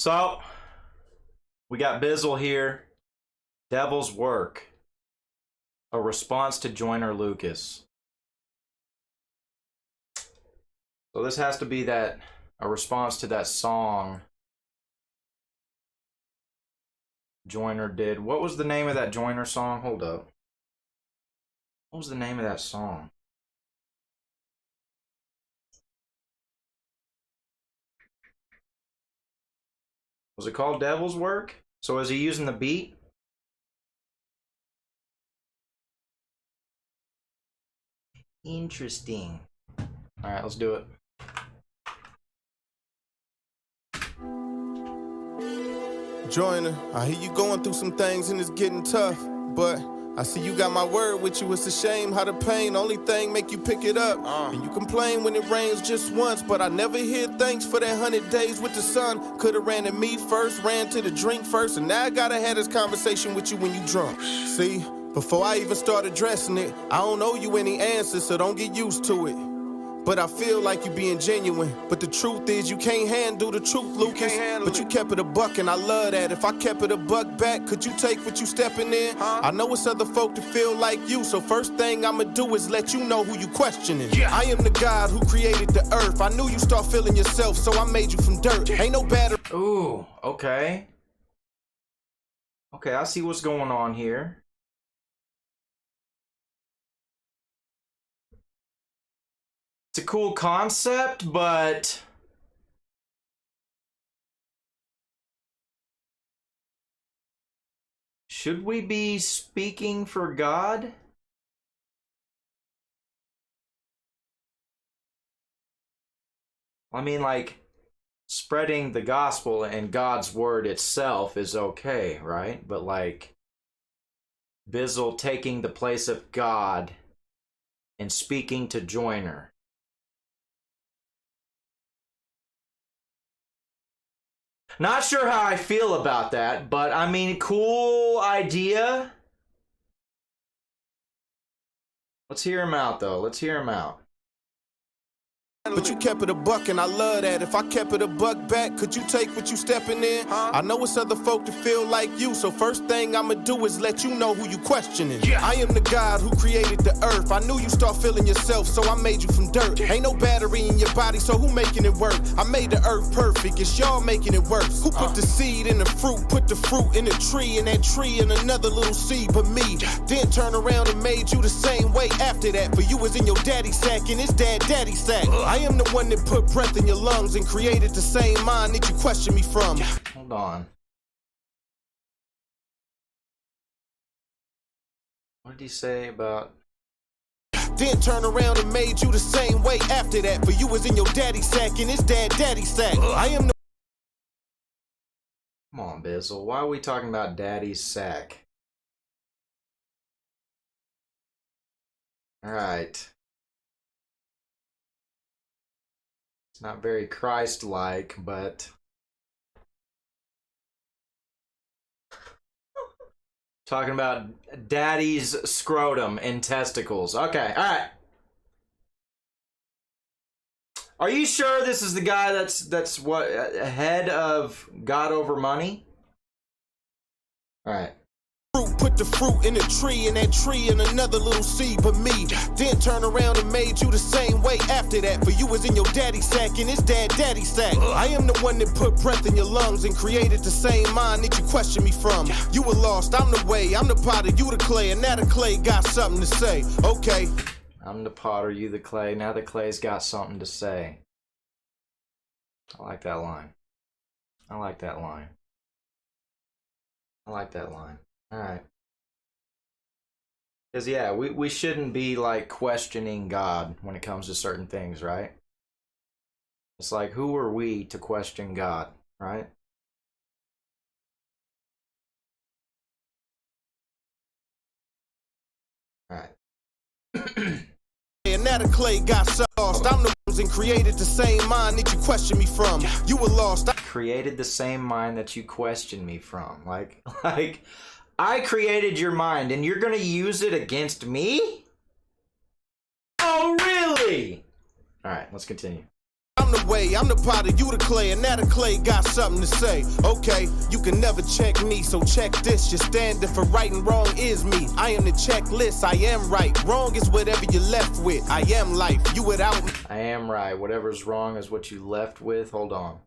So, we got Bizzle here. Devil's Work. A response to Joyner Lucas. So this has to be a response to that song Joyner did. What was the name of that Joyner song? Hold up. What was the name of that song? Was it called Devil's Work? So is he using the beat? Interesting. All right, let's do it. Joyner, I hear you going through some things and it's getting tough, but I see you got my word with you. It's a shame how the pain only thing make you pick it up. And you complain when it rains just once, but I never hear thanks for that 100 days with the sun. Could've ran to me first, ran to the drink first, and now I gotta have this conversation with you when you drunk. See, before I even start addressing it, I don't owe you any answers, so don't get used to it. But I feel like you being genuine. But the truth is you can't handle the truth, Lucas. But you kept it a buck and I love that. If I kept it a buck back, could you take what you stepping in? I know it's other folk that feel like you, so first thing I'ma do is let you know who you questioning. I am the God who created the earth. I knew you start feeling yourself, so I made you from dirt. Ain't no battery. Ooh, okay. Okay, I see what's going on here. It's a cool concept, but should we be speaking for God? I mean, like, spreading the gospel and God's word itself is okay, right? But like, Bizzle taking the place of God and speaking to Joyner. Not sure how I feel about that, but I mean, cool idea. Let's hear him out, though. Let's hear him out. But you kept it a buck and I love that. If I kept it a buck back, could you take what you stepping in? I know it's other folk that feel like you, so first thing I'ma do is let you know who you questioning. I am the God who created the earth. I knew you start feeling yourself, so I made you from dirt. Ain't no battery in your body, so who making it work? I made the earth perfect, it's y'all making it worse. Who put the seed in the fruit, put the fruit in the tree, and that tree in another little seed but me? Then turn around and made you the same way after that. For you was in your daddy's sack and his daddy's sack. I am the one that put breath in your lungs and created the same mind that you question me from. Hold on. What did he say about... Then turn around and made you the same way after that. For you was in your daddy's sack and his daddy's sack. I am the... Come on, Bizzle. Why are we talking about daddy's sack? Alright. Not very Christ-like, but talking about daddy's scrotum and testicles. Okay, all right. Are you sure this is the guy that's what, head of God over money? All right. Put the fruit in the tree, and that tree in another little seed but me. Then turn around and made you the same way after that. For you was in your daddy's sack and his daddy's sack. I am the one that put breath in your lungs and created the same mind that you question me from. You were lost, I'm the way, I'm the potter, you the clay, and now the clay got something to say. Okay. I'm the potter, you the clay, now the clay's got something to say. I like that line. I like that line. I like that line. Alright. Because, yeah, we shouldn't be, like, questioning God when it comes to certain things, right? It's like, who are we to question God, right? Alright. And now the clay got lost. I'm the ones and created the same mind that you question me from. You were lost. Created the same mind that you question me from. Like... I created your mind, and you're gonna use it against me? Oh, really? All right, let's continue. I'm I'm the way, I'm the potter, you the clay, and now the clay got something to say. Okay, you can never check me, so check this. Your standard for right and wrong is me. I am the checklist, I am right. Wrong is whatever you're left with. I am life, you without me. I am right. Whatever's wrong is what you left with. Hold on.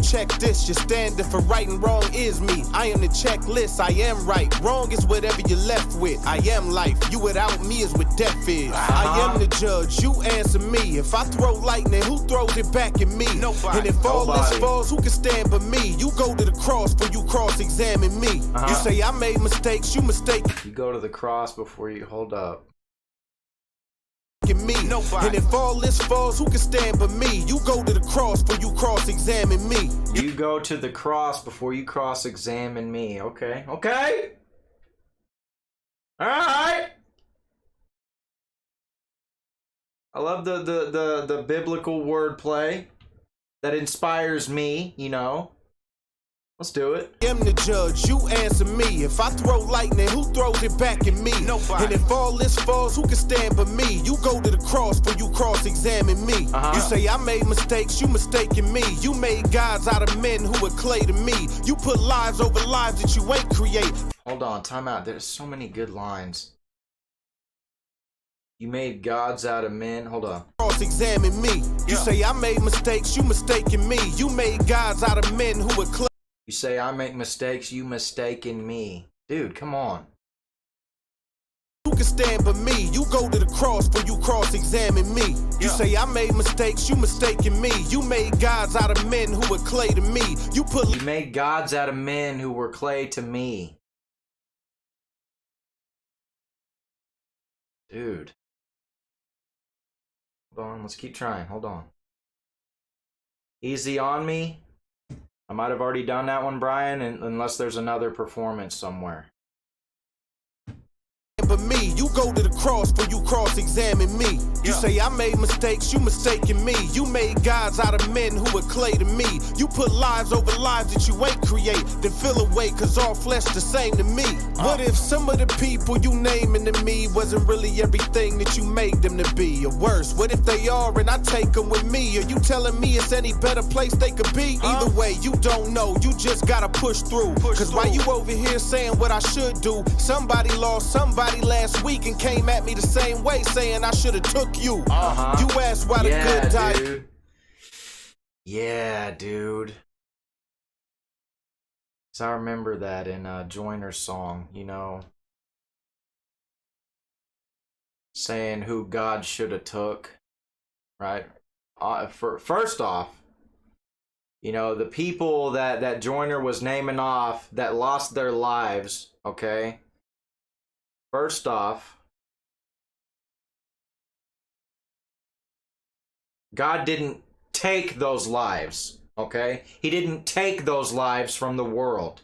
Check this, your standard for right and wrong is me. I am the checklist, I am right. Wrong is whatever you're left with. I am life, you without me is what death is. I am the judge, you answer me. If I throw lightning, who throws it back at me? Nobody. And if all this falls, who can stand but me? You go to the cross before you cross-examine me. You say I made mistakes, you mistake. You go to the cross before you... Hold up. Me. Nobody. And if all this falls, who can stand but me? You go to the cross before you cross-examine me. You go to the cross before you cross-examine me. Okay. Okay. All right. I love the biblical wordplay that inspires me, you know. Let's do it. I am the judge, you answer me. If I throw lightning, who throws it back at me? Nobody. And if all this falls, who can stand but me? You go to the cross before you cross-examine me. You say I made mistakes, you mistaken me. You made gods out of men who were clay to me. You put lives over lives that you ain't create. Hold on, time out. There's so many good lines. You made gods out of men. Hold on. Cross-examine me. You say I made mistakes, you mistaken me. You made gods out of men who were clay. You say I make mistakes, you mistaken me. Dude, come on. Who can stand but me? You go to the cross before you cross-examine me. You say I made mistakes, you mistaken me. You made gods out of men who were clay to me. You made gods out of men who were clay to me. Dude. Hold on, let's keep trying. Hold on. Easy on me. I might have already done that one, Brian, unless there's another performance somewhere. But me, you go to the cross before you cross-examine me. You say I made mistakes, you mistaken me. You made gods out of men who were clay to me. You put lives over lives that you ain't create. Then fill away, cause all flesh the same to me. What if some of the people you naming to me wasn't really everything that you made them to be? Or worse, what if they are and I take them with me? Are you telling me it's any better place they could be? Either way, you don't know, you just gotta push through. Cause while you over here saying what I should do, somebody lost somebody last week and came at me the same way saying I should have took you. You asked why the good died. Dude. Yeah, dude. So I remember that in Joyner's song, you know, saying who God should have took, right? First off, you know, the people that Joyner was naming off that lost their lives, okay? First off, God didn't take those lives, okay? He didn't take those lives from the world,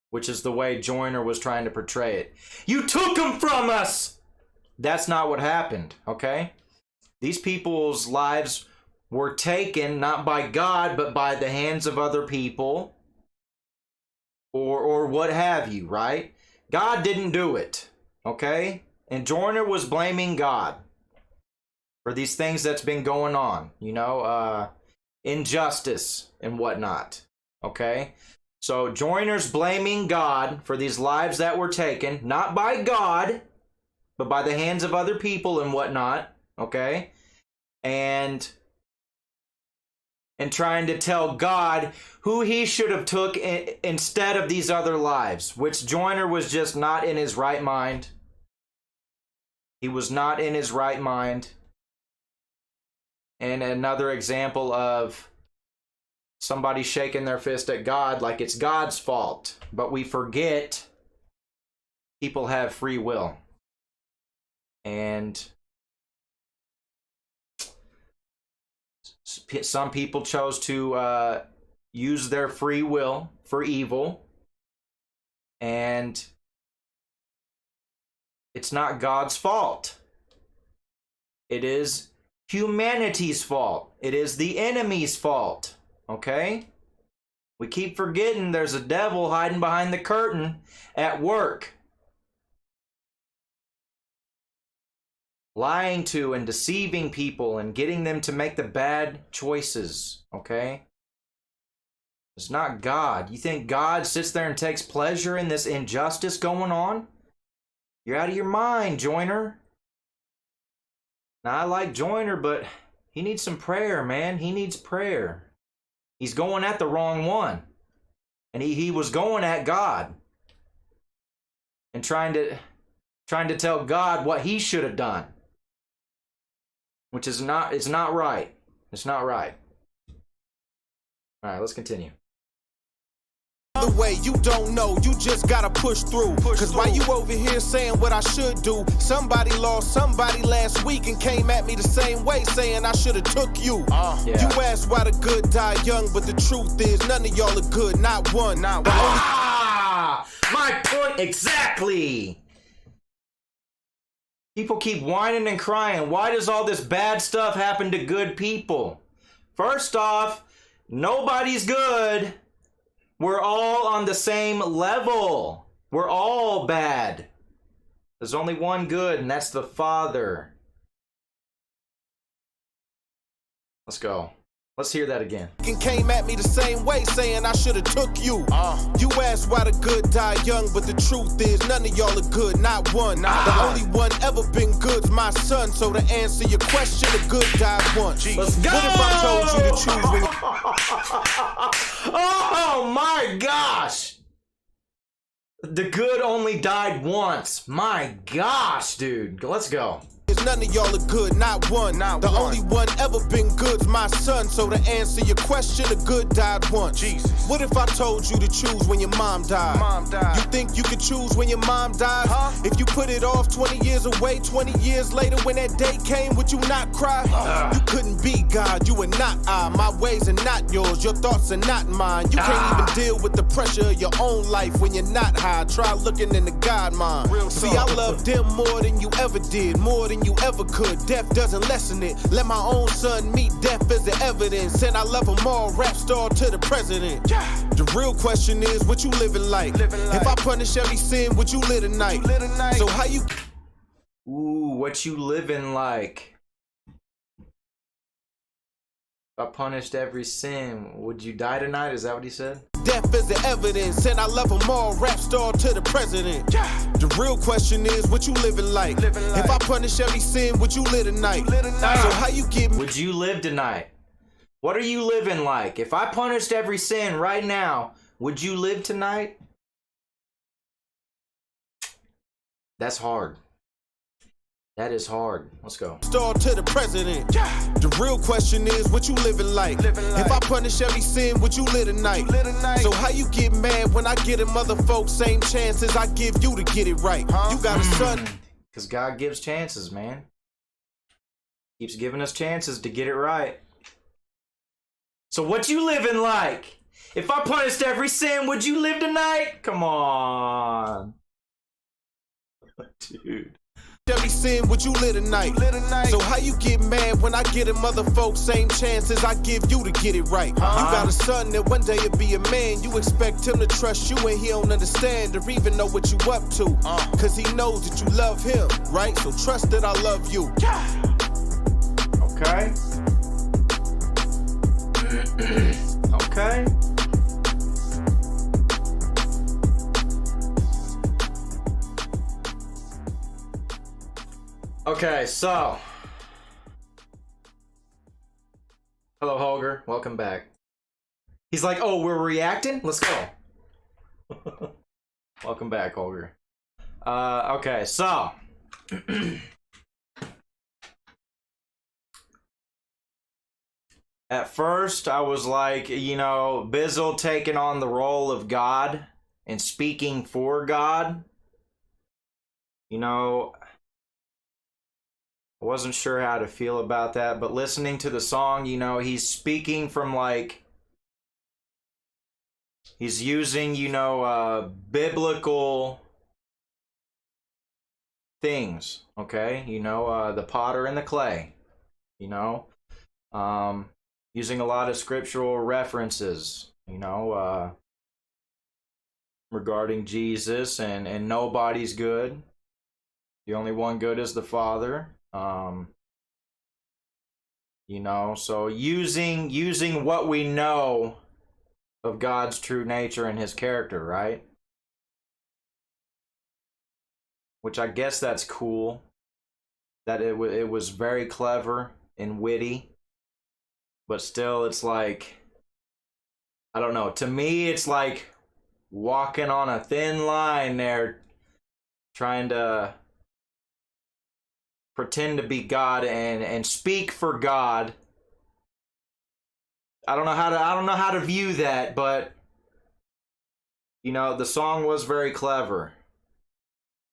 which is the way Joyner was trying to portray it. You took them from us! That's not what happened, okay? These people's lives were taken not by God, but by the hands of other people, or what have you, right? God didn't do it. Okay? And Joyner was blaming God for these things that's been going on, you know, injustice and whatnot. Okay? So Joyner's blaming God for these lives that were taken, not by God, but by the hands of other people and whatnot. Okay? And trying to tell God who he should have took instead of these other lives, which Joyner was just not in his right mind. He was not in his right mind. And another example of somebody shaking their fist at God like it's God's fault. But we forget people have free will. And some people chose to use their free will for evil. And it's not God's fault. It is humanity's fault. It is the enemy's fault. Okay? We keep forgetting there's a devil hiding behind the curtain at work. lying to and deceiving people and getting them to make the bad choices, okay? It's not God. You think God sits there and takes pleasure in this injustice going on? You're out of your mind, Joyner. Now, I like Joyner, but he needs some prayer, man. He needs prayer. He's going at the wrong one. And he was going at God. And trying to tell God what he should have done. Which is not, it's not right. It's not right. All right, let's continue. The way you don't know, you just gotta push through. Cause while you over here saying what I should do, somebody lost somebody last week and came at me the same way saying I should've took you. Yeah. You asked why the good die young, but the truth is none of y'all are good, not one. My point exactly. People keep whining and crying. Why does all this bad stuff happen to good people? First off, nobody's good. We're all on the same level. We're all bad. There's only one good, and that's the Father. Let's go. Let's hear that again. Came at me the same way saying I should've took you. You asked why the good die young, but the truth is none of y'all are good, not one. The only one ever been good's my son. So to answer your question, the good died once. Let's go! What if I told you to choose when Oh my gosh! The good only died once. My gosh, dude. Let's go. none of y'all are good, not one. The only one ever been good's my son. So to answer your question, the good died once. Jesus. What if I told you to choose when your mom died? You think you could choose when your mom died? If you put it off 20 years away, 20 years later when that day came, would you not cry? You couldn't be God, you are not I. My ways are not yours, your thoughts are not mine. You can't even deal with the pressure of your own life when you're not high. Try looking in the God mind. See, I love them more than you ever did, more than you ever could. Death doesn't lessen it. Let my own son meet death as the evidence. And I love them all, rap star to the president. The real question is, what you living like? If I punish every sin, would you live tonight? So how you... Ooh, what you living like? If I punished every sin, would you die tonight? Is that what he said? Death is the evidence, and I love them all, rap star to the president. The real question is, what you living like? If I punish every sin, would you live tonight? So how you get me? Would you live tonight? What are you living like? If I punished every sin right now, would you live tonight? That's hard. That is hard. Let's go. Star to the president. The real question is, what you living like? If I punish every sin, would you live tonight? So how you get mad when I get them other folks same chances I give you to get it right? You got a son. Because God gives chances, man. Keeps giving us chances to get it right. So what you living like? If I punished every sin, would you live tonight? Come on. Dude. Every sin, would you live tonight? So how you get mad when I get them other folks same chances I give you to get it right? You got a son that one day will be a man. You expect him to trust you and he don't understand or even know what you up to. Cause he knows that you love him, right? So trust that I love you. Okay. Okay. Okay, so. Hello, Holger. Welcome back. He's like, oh, we're reacting? Let's go. Welcome back, Holger. Okay, so. At first, I was like, you know, Bizzle taking on the role of God and speaking for God. You know, I wasn't sure how to feel about that, but listening to the song, you know, he's speaking from like, he's using, you know, biblical things, okay? You know, the potter and the clay, you know, using a lot of scriptural references, you know, regarding Jesus and nobody's good. The only one good is the Father. You know, so using what we know of God's true nature and his character, right? Which I guess that's cool. That it was very clever and witty. But still, it's like, I don't know. To me, it's like walking on a thin line there, trying to pretend to be God and speak for God. I don't know how to view that, but you know, the song was very clever.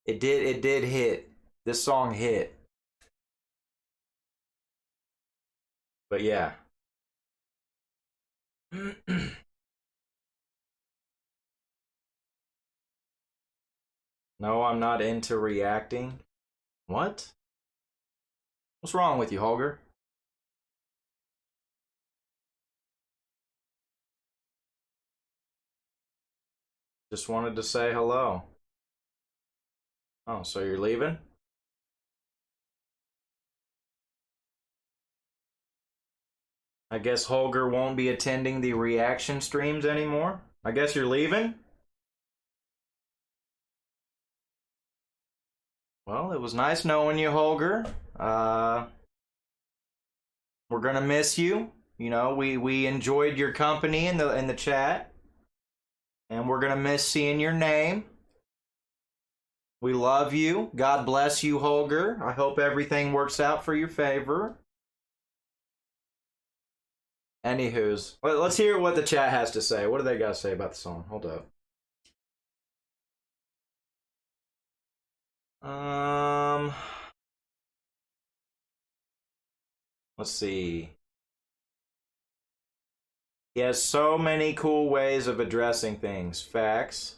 It did hit. This song hit. But yeah. No, I'm not into reacting. What? What's wrong with you, Holger? Just wanted to say hello. Oh, so you're leaving? I guess Holger won't be attending the reaction streams anymore. I guess you're leaving? Well, it was nice knowing you, Holger. We're gonna miss you. You know, we enjoyed your company in the chat. And we're gonna miss seeing your name. We love you. God bless you, Holger. I hope everything works out for your favor. Anywho's, let's hear what the chat has to say. What do they got to say about the song? Hold up. Let's see. He has so many cool ways of addressing things. Facts.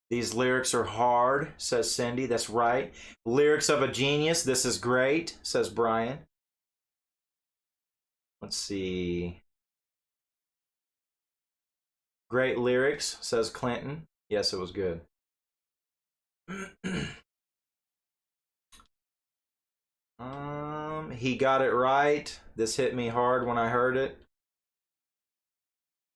These lyrics are hard, says Cindy. That's right. Lyrics of a genius. This is great, says Brian. Let's see. Great lyrics, says Clinton. Yes, it was good. He got it right. This hit me hard when I heard it.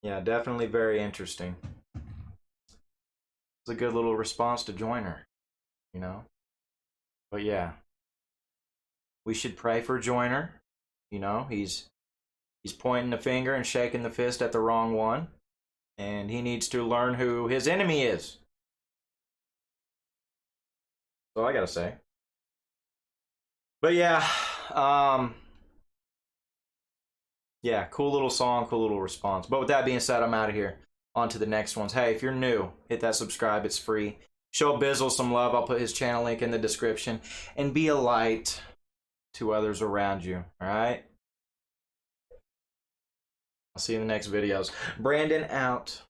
Yeah, definitely very interesting. It's a good little response to Joyner, you know? But yeah. We should pray for Joyner. You know, he's pointing the finger and shaking the fist at the wrong one. And he needs to learn who his enemy is. That's all I gotta say. But yeah, yeah, cool little song, cool little response. But with that being said, I'm out of here. On to the next ones. Hey, if you're new, hit that subscribe. It's free. Show Bizzle some love. I'll put his channel link in the description. And be a light to others around you. All right? I'll see you in the next videos. Brandon out.